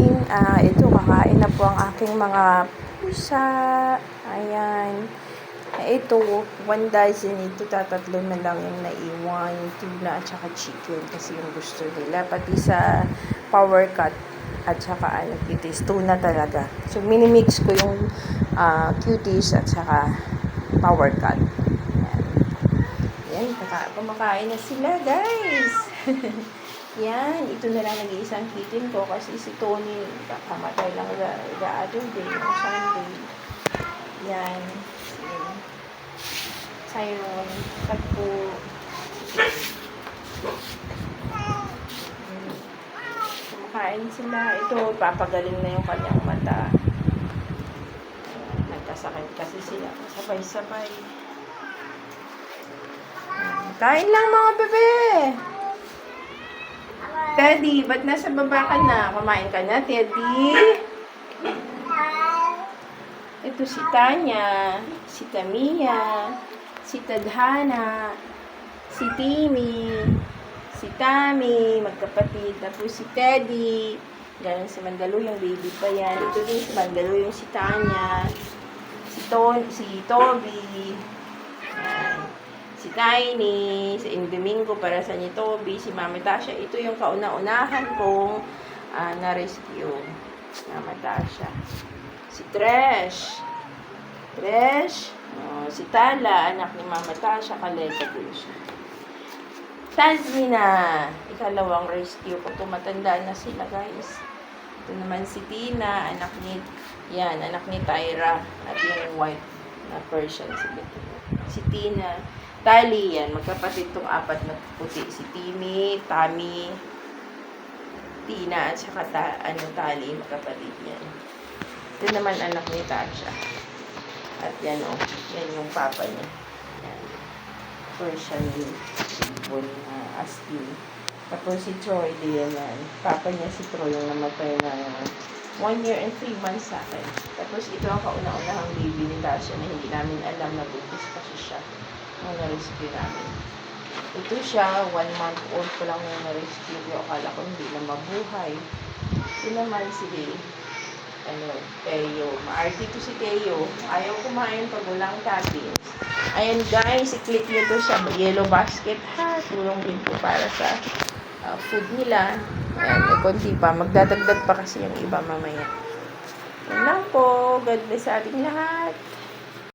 morning. Ito, kakain na po ang aking mga pusa. Ayan. Ito, 1 dozen. Ito, tatatlo na lang yung naiwan. Yung tuna at saka chicken kasi yung gusto nila. Pati sa power cut at saka cuties. Tuna talaga. So, minimix ko yung cuties at saka power cut. Ayan, kumakain na sila, guys. Yan, ito na lang nag-iisang kitten ko kasi si Tony kakamatay lang the other day, on Sunday. Yan. Siron, Tagpo. Kumakain sila. Ito, papagaling na yung kanyang mata. Nagkasakit kasi sila. Sabay-sabay. Kain lang mga bebe! Teddy, ba't nasa baba ka na? Kumain ka na, Teddy? Ito si Tanya, si Tamia, si Tadhana, si Timmy, si Tami, magkapatid. Tapos si Teddy. Ganun si Mandaluyong, baby pa yan. Ito din si Mandaluyong, si Tanya, si Toby. Si Tiny, si Domingo para sa ni Toby, si Mama Tasha. Ito yung kauna-unahan kong na-rescue. Mama Tasha. Si Tresh. Si Tala, anak ni Mama Tasha, kalesa din siya. Tazmina, ikalawang rescue ko. Tumatanda na sila, guys. Ito naman si Tina, anak ni Tyra. At yung white na Persian, si Tina. Tali yan, magkapatid tong 4 na puti. Si Timmy, Tami, Tina, at saka Tali, magkapatid yan. Ito naman anak ni Tasha. At yan yan yung papa niya. Yan. Persian bull na asking. Tapos si Troy din yan. Papa niya si Troy yung namatay na 1 year and 3 months sa akin. Tapos ito ang kauna-unahang baby ni Tasha na hindi namin alam na buntis kasi siya. Nung na-rescue namin. Ito siya, 1 month old ko lang nung na-rescue ko. Akala ko hindi na mabuhay. Ito naman si Teo. Maarte to si Teo. Ayaw kumain pag walang toppings. Ayan guys, i-click nyo to sa yellow basket ha. Tulong din po para sa food nila. Ayan, may konti pa. Magdadagdag pa kasi yung iba mamaya. Yan lang po. God bless sa ating lahat.